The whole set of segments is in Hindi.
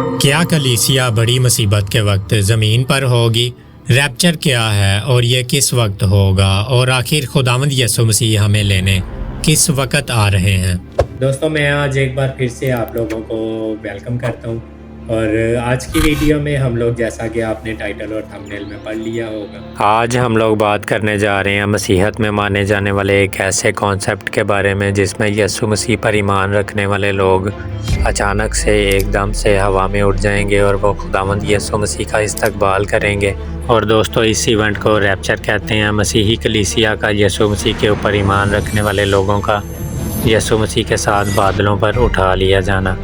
क्या कलीसिया बड़ी मुसीबत के वक्त ज़मीन पर होगी? रैप्चर क्या है और ये किस वक्त होगा? और आखिर खुदावंद यीशु मसीह हमें लेने किस वक्त आ रहे हैं? दोस्तों, मैं आज एक बार फिर से आप लोगों को वेलकम करता हूँ। और आज की वीडियो में हम लोग, जैसा कि आपने टाइटल और थंबनेल में पढ़ लिया होगा, आज हम लोग बात करने जा रहे हैं मसीहत में माने जाने वाले एक ऐसे कॉन्सेप्ट के बारे में जिसमें यीशु मसीह पर ईमान रखने वाले लोग अचानक से एकदम से हवा में उड़ जाएंगे और वो खुदावंद यीशु मसीह का इस्तकबाल करेंगे। और दोस्तों, इस इवेंट को रैप्चर कहते हैं। मसीही कलीसिया का यीशु मसीह के ऊपर ईमान रखने वाले लोगों का यीशु मसीह के साथ बादलों पर उठा लिया जाना,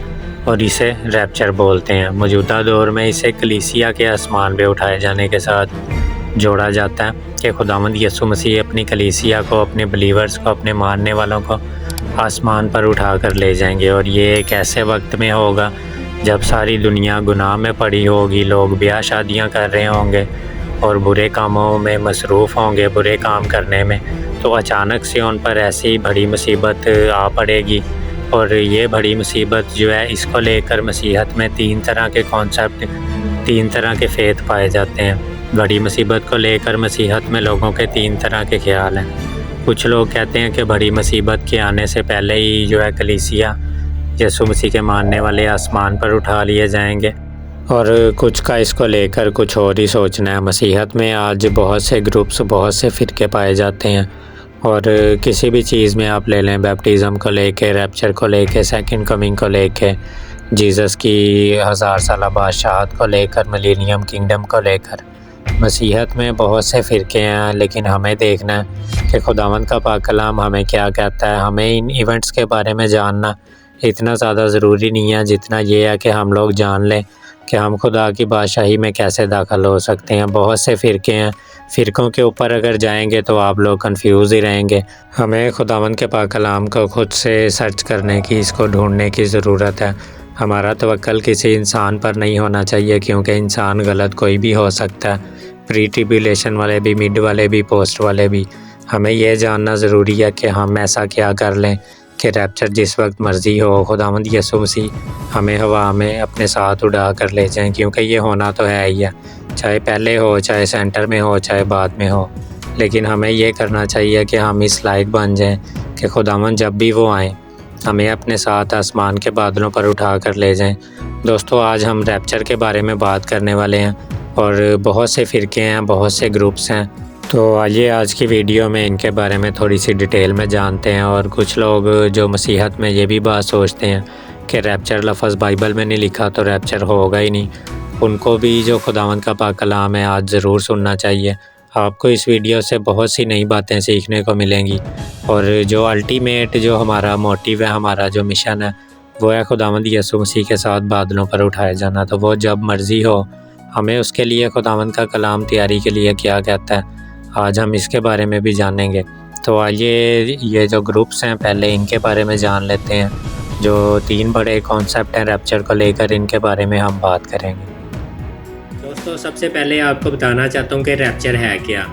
और इसे रैप्चर बोलते हैं। मौजूदा दौर में इसे कलीसिया के आसमान पे उठाए जाने के साथ जोड़ा जाता है कि खुदावंद यीशु मसीह अपनी कलीसिया को, अपने बिलीवर्स को, अपने मानने वालों को आसमान पर उठा कर ले जाएंगे। और ये एक ऐसे वक्त में होगा जब सारी दुनिया गुनाह में पड़ी होगी, लोग ब्याह शादियाँ कर रहे होंगे और बुरे कामों में मसरूफ़ होंगे, बुरे काम करने में। तो अचानक से उन पर ऐसी बड़ी मुसीबत आ पड़ेगी। और ये बड़ी मुसीबत जो है, इसको लेकर मसीहत में तीन तरह के कॉन्सेप्ट, तीन तरह के फ़ेथ पाए जाते हैं। बड़ी मुसीबत को लेकर मसीहत में लोगों के तीन तरह के ख्याल हैं। कुछ लोग कहते हैं कि बड़ी मुसीबत के आने से पहले ही जो है कलीसिया यीशु मसीह के मानने वाले आसमान पर उठा लिए जाएंगे, और कुछ का इसको लेकर कुछ और ही सोचना है। मसीहत में आज बहुत से ग्रुप्स, बहुत से फ़िरके पाए जाते हैं, और किसी भी चीज़ में आप ले लें, बैप्टिज़म को लेके, रैप्चर को लेके, सेकंड कमिंग को लेके, जीसस की 1000 साला बादशाहत को लेकर, मिलेनियम किंगडम को लेकर, मसीहत में बहुत से फ़िरके हैं। लेकिन हमें देखना है कि खुदावंद का पाक कलाम हमें क्या कहता है। हमें इन इवेंट्स के बारे में जानना इतना ज़्यादा ज़रूरी नहीं है जितना ये है कि हम लोग जान लें कि हम खुदा की बादशाही में कैसे दाखिल हो सकते हैं। बहुत से फ़िरके हैं, फ़िरकों के ऊपर अगर जाएंगे तो आप लोग कंफ्यूज ही रहेंगे। हमें खुदावंद के पाक कलाम को खुद से सर्च करने की, इसको ढूंढने की ज़रूरत है। हमारा तवक्कल किसी इंसान पर नहीं होना चाहिए, क्योंकि इंसान गलत कोई भी हो सकता है, प्री ट्रिब्यूलेशन वाले भी, मिड वाले भी, पोस्ट वाले भी। हमें यह जानना ज़रूरी है कि हम ऐसा क्या कर लें कि रैप्चर जिस वक्त मर्ज़ी हो, खुदावंद यीशु मसीह हमें हवा में अपने साथ उड़ा कर ले जाएं, क्योंकि ये होना तो है ही है, चाहे पहले हो, चाहे सेंटर में हो, चाहे बाद में हो। लेकिन हमें ये करना चाहिए कि हम इस लायक बन जाएं कि खुदावंद जब भी वो आएँ हमें अपने साथ आसमान के बादलों पर उठा कर ले जाएं। दोस्तों, आज हम रैप्चर के बारे में बात करने वाले हैं, और बहुत से फ़िरके हैं, बहुत से ग्रुप्स हैं। तो आइए आज की वीडियो में इनके बारे में थोड़ी सी डिटेल में जानते हैं। और कुछ लोग जो मसीहत में ये भी बात सोचते हैं कि रैप्चर लफ्ज़ बाइबल में नहीं लिखा तो रैप्चर होगा ही नहीं, उनको भी जो खुदावंद का पाक कलाम है आज ज़रूर सुनना चाहिए। आपको इस वीडियो से बहुत सी नई बातें सीखने को मिलेंगी। और जो अल्टीमेट जो हमारा मोटिव है, हमारा जो मिशन है, वो है खुदावंद यीशु मसीह के साथ बादलों पर उठाए जाना। तो वो जब मर्ज़ी हो, हमें उसके लिए खुदावंद का कलाम तैयारी के लिए क्या कहता है, आज हम इसके बारे में भी जानेंगे। तो आइए ये जो ग्रुप्स हैं, पहले इनके बारे में जान लेते हैं। जो तीन बड़े कॉन्सेप्ट हैं रैप्चर को लेकर, इनके बारे में हम बात करेंगे। दोस्तों, सबसे पहले आपको बताना चाहता हूँ कि रैप्चर है क्या।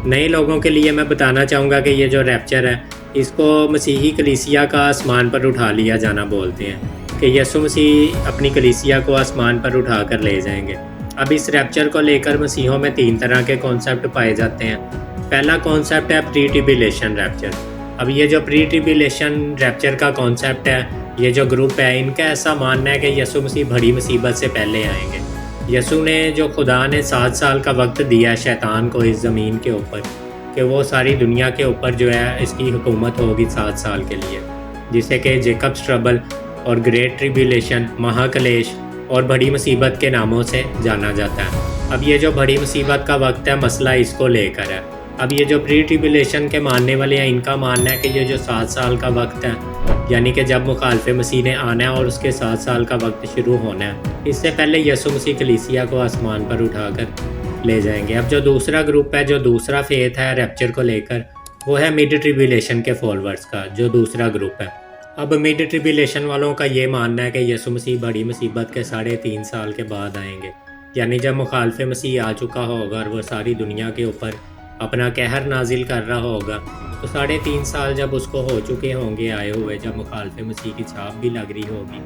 नए लोगों के लिए मैं बताना चाहूँगा कि ये जो रैप्चर है, इसको मसीही कलीसिया का आसमान पर उठा लिया जाना बोलते हैं, कि यीशु मसीह अपनी कलीसिया को आसमान पर उठा कर ले जाएंगे। अब इस रैप्चर को लेकर मसीहों में तीन तरह के कॉन्सेप्ट पाए जाते हैं। पहला कॉन्सेप्ट है प्री ट्रिब्यूलेशन रैप्चर। अब ये जो प्री ट्रिब्यूलेशन रैप्चर का कॉन्सेप्ट है, ये जो ग्रुप है, इनका ऐसा मानना है कि यीशु मसीह बड़ी मुसीबत से पहले आएंगे। यीशु ने, जो खुदा ने 7 साल का वक्त दिया शैतान को इस ज़मीन के ऊपर, कि वो सारी दुनिया के ऊपर जो है इसकी हुकूमत होगी 7 साल के लिए, जिसे कि जेकब्स ट्रबल और ग्रेट ट्रिब्यूलेशन, महाकलेश और बड़ी मुसीबत के नामों से जाना जाता है। अब ये जो बड़ी मुसीबत का वक्त है, मसला इसको लेकर है। अब ये जो प्री ट्रिब्यूलेशन के मानने वाले हैं, इनका मानना है कि ये जो 7 साल का वक्त है, यानी कि जब मुखालफे मसीह ने आना है और उसके 7 साल का वक्त शुरू होना है, इससे पहले यीशु मसीह कलीसिया को आसमान पर उठाकर ले जाएंगे। अब जो दूसरा ग्रुप है, जो दूसरा फेथ है रैप्चर को लेकर, वो है मिड ट्रिब्यूलेशन के फॉलोअर्स का जो दूसरा ग्रुप है। अब मिड ट्रिब्यूलेशन वालों का ये मानना है कि यीशु मसीह बड़ी मुसीबत के 3.5 साल के बाद आएंगे, यानी जब मुखालफे मसीह आ चुका होगा और वो सारी दुनिया के ऊपर अपना कहर नाजिल कर रहा होगा, तो 3.5 साल जब उसको हो चुके होंगे आए हुए, जब मुखालफे मसीह की छाप भी लग रही होगी,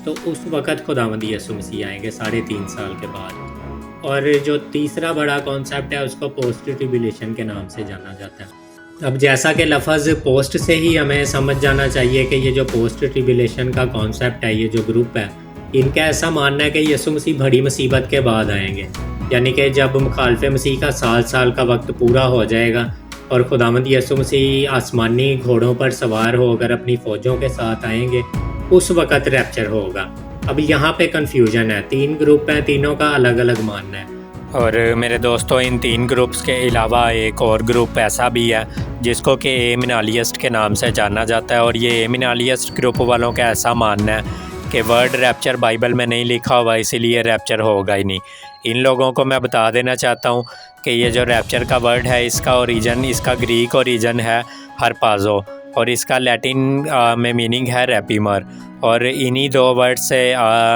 तो उस वक़्त खुदावंद यीशु मसीह आएंगे 3.5 साल के बाद। और जो तीसरा बड़ा कॉन्सेप्ट है उसको पोस्ट ट्रिब्यूलेशन के नाम से जाना जाता है। अब जैसा कि लफ्ज़ पोस्ट से ही हमें समझ जाना चाहिए कि ये जो पोस्ट ट्रिब्यूलेशन का कॉन्सेप्ट है, ये जो ग्रुप है, इनका ऐसा मानना है कि यीशु मसीह बड़ी मुसीबत के बाद आएंगे, यानी कि जब मुखालफे मसीह का साल का वक्त पूरा हो जाएगा और खुदावंद यीशु मसीह आसमानी घोड़ों पर सवार होकर अपनी फ़ौजों के साथ आएंगे, उस वक़्त रैप्चर होगा। अब यहाँ पे कन्फ्यूजन है, 3 ग्रुप हैं, तीनों का अलग अलग मानना है। और मेरे दोस्तों, इन 3 ग्रुप्स के अलावा एक और ग्रुप ऐसा भी है जिसको कि एमिनालिस्ट के नाम से जाना जाता है। और ये एमिनालिस्ट ग्रुप वालों का ऐसा मानना है कि वर्ड रैप्चर बाइबल में नहीं लिखा हुआ, इसीलिए रैप्चर होगा ही नहीं। इन लोगों को मैं बता देना चाहता हूँ कि ये जो रैप्चर का वर्ड है, इसका ओरिजिन, इसका ग्रीक ओरिजिन है हरपाज़ो और इसका लैटिन में मीनिंग है रैपिमर। और इन्हीं 2 वर्ड से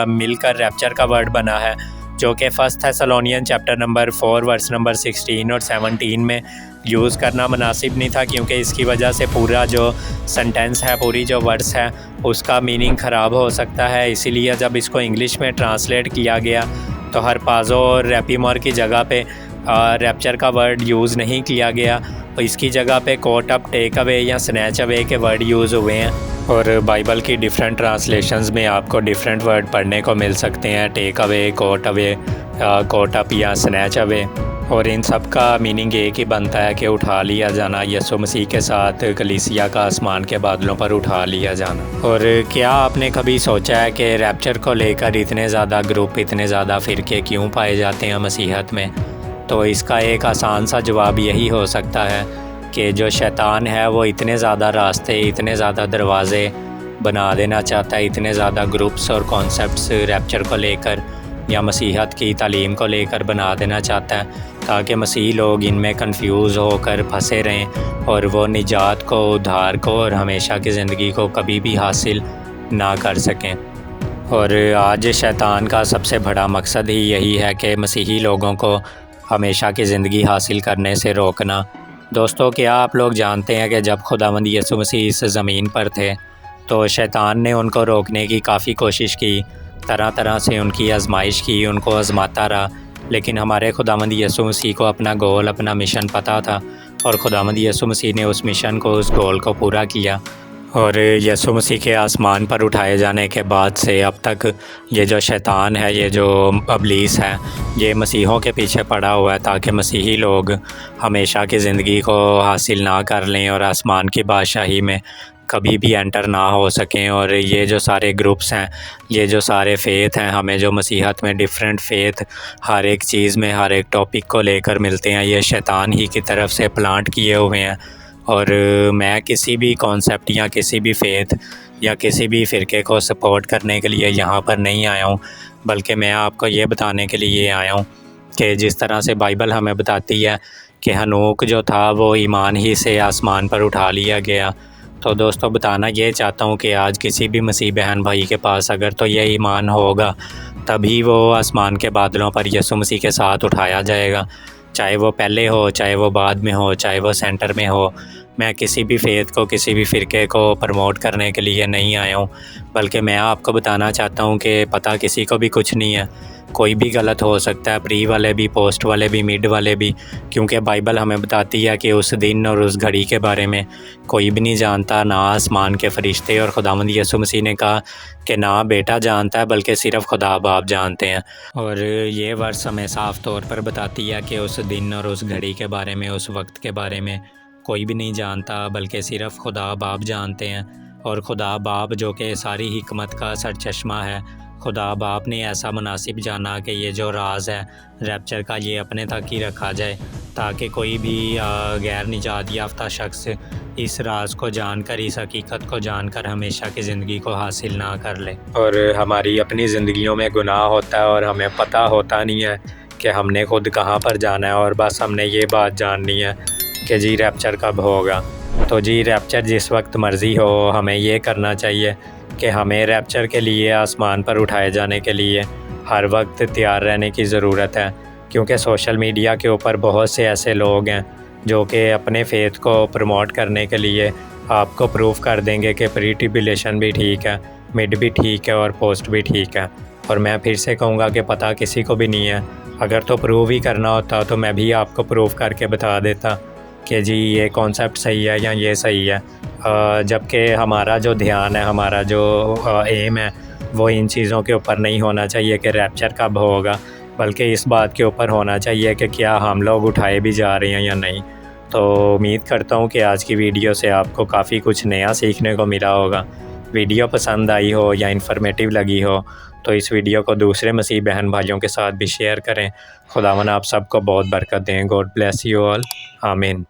मिलकर रैप्चर का वर्ड बना है, जो कि 1 Thessalonian chapter number 4 verse number 16 और 17 में यूज़ करना मुनासिब नहीं था, क्योंकि इसकी वजह से पूरा जो सेंटेंस है, पूरी जो वर्ड्स है, उसका मीनिंग ख़राब हो सकता है। इसीलिए जब इसको इंग्लिश में ट्रांसलेट किया गया तो हरपाज़ो और रैपिमर की जगह पे रैप्चर का वर्ड यूज़ नहीं किया गया, और इसकी जगह पे कोट अप, टेक अवे या स्नैच अवे के वर्ड यूज़ हुए हैं। और बाइबल की डिफरेंट ट्रांसलेशंस में आपको डिफरेंट वर्ड पढ़ने को मिल सकते हैं, टेक अवे, कोट अप या स्नैच अवे। और इन सब का मीनिंग एक ही बनता है कि उठा लिया जाना, यीशु मसीह के साथ कलीसिया का आसमान के बादलों पर उठा लिया जाना। और क्या आपने कभी सोचा है कि रैप्चर को लेकर इतने ज़्यादा ग्रुप, इतने ज़्यादा फ़िरके क्यों पाए जाते हैं मसीहत में? तो इसका एक आसान सा जवाब यही हो सकता है कि जो शैतान है वो इतने ज़्यादा रास्ते, इतने ज़्यादा दरवाज़े बना देना चाहता है, इतने ज़्यादा ग्रुप्स और कॉन्सेप्ट्स रैप्चर को लेकर या मसीहत की तालीम को लेकर बना देना चाहता है, ताकि मसीह लोग इनमें कंफ्यूज होकर फंसे रहें और वो निजात को, उद्धार को और हमेशा की ज़िंदगी को कभी भी हासिल ना कर सकें। और आज शैतान का सबसे बड़ा मकसद ही यही है कि मसीही लोगों को हमेशा की ज़िंदगी हासिल करने से रोकना। दोस्तों, क्या आप लोग जानते हैं कि जब खुदावंद यीशु मसीह इस ज़मीन पर थे तो शैतान ने उनको रोकने की काफ़ी कोशिश की, तरह तरह से उनकी आजमाइश की, उनको आजमाता रहा, लेकिन हमारे खुदावंद यीशु मसीह को अपना गोल, अपना मिशन पता था और खुदावंद यीशु मसीह ने उस मिशन को, उस गोल को पूरा किया। और यीशु मसीह के आसमान पर उठाए जाने के बाद से अब तक ये जो शैतान है, ये जो इब्लीस है, ये मसीहों के पीछे पड़ा हुआ है ताकि मसीही लोग हमेशा की ज़िंदगी को हासिल ना कर लें और आसमान की बादशाही में कभी भी एंटर ना हो सकें। और ये जो सारे ग्रुप्स हैं, ये जो सारे फ़ेथ हैं, हमें जो मसीहत में डिफरेंट फ़ेथ हर एक चीज़ में, हर एक टॉपिक को लेकर मिलते हैं, ये शैतान ही की तरफ से प्लांट किए हुए हैं। और मैं किसी भी कॉन्सेप्ट या किसी भी फ़ेथ या किसी भी फ़िरके को सपोर्ट करने के लिए यहाँ पर नहीं आया हूँ, बल्कि मैं आपको ये बताने के लिए आया हूँ कि जिस तरह से बाइबल हमें बताती है कि हनूक जो था वो ईमान ही से आसमान पर उठा लिया गया। तो दोस्तों, बताना ये चाहता हूँ कि आज किसी भी मसीह बहन भाई के पास अगर तो ये ईमान होगा, तभी वो आसमान के बादलों पर यीशु मसीह के साथ उठाया जाएगा, चाहे वो पहले हो, चाहे वो बाद में हो, चाहे वो सेंटर में हो। मैं किसी भी फ़ेथ को, किसी भी फ़िरके को प्रमोट करने के लिए नहीं आया हूँ, बल्कि मैं आपको बताना चाहता हूँ कि पता किसी को भी कुछ नहीं है, कोई भी गलत हो सकता है, प्री वाले भी, पोस्ट वाले भी, मिड वाले भी, क्योंकि बाइबल हमें बताती है कि उस दिन और उस घड़ी के बारे में कोई भी नहीं जानता, ना आसमान के फरिश्ते। और खुदावंद यीशु मसीह ने कहा कि ना बेटा जानता है, बल्कि सिर्फ़ खुदा बाप जानते हैं। और ये वर्स हमें साफ़ तौर पर बताती है कि उस दिन और उस घड़ी के बारे में, उस वक्त के बारे में कोई भी नहीं जानता, बल्कि सिर्फ़ खुदा बाप जानते हैं। और खुदा बाप जो कि सारी हिकमत का सरचश्मा है, खुदा बाप ने ऐसा मुनासिब जाना कि ये जो राज है रैप्चर का, ये अपने तक ही रखा जाए, ताकि कोई भी गैर निजात याफ्ता शख्स इस राज को जानकर, इस हकीकत को जानकर हमेशा की ज़िंदगी को हासिल ना कर ले। और हमारी अपनी ज़िंदगियों में गुनाह होता है और हमें पता होता नहीं है कि हमने खुद कहाँ पर जाना है, और बस हमने ये बात जाननी है कि जी रैप्चर कब होगा। तो जी रैप्चर जिस वक्त मर्ज़ी हो, हमें ये करना चाहिए कि हमें रैप्चर के लिए, आसमान पर उठाए जाने के लिए हर वक्त तैयार रहने की ज़रूरत है, क्योंकि सोशल मीडिया के ऊपर बहुत से ऐसे लोग हैं जो कि अपने फ़ेथ को प्रमोट करने के लिए आपको प्रूफ कर देंगे कि प्री ट्रिब्यूलेशन भी ठीक है, मिड भी ठीक है और पोस्ट भी ठीक है। और मैं फिर से कहूँगा कि पता किसी को भी नहीं है। अगर तो प्रूव ही करना होता तो मैं भी आपको प्रूव करके बता देता कि जी ये कॉन्सेप्ट सही है या ये सही है। जबकि हमारा जो ध्यान है, हमारा जो एम है, वो इन चीज़ों के ऊपर नहीं होना चाहिए कि रैप्चर कब होगा, बल्कि इस बात के ऊपर होना चाहिए कि क्या हम लोग उठाए भी जा रहे हैं या नहीं। तो उम्मीद करता हूँ कि आज की वीडियो से आपको काफ़ी कुछ नया सीखने को मिला होगा। वीडियो पसंद आई हो या इन्फॉर्मेटिव लगी हो तो इस वीडियो को दूसरे मसीह बहन भाइयों के साथ भी शेयर करें। खुदावन आप सबको बहुत बरकत दें। God bless you all. आमीन।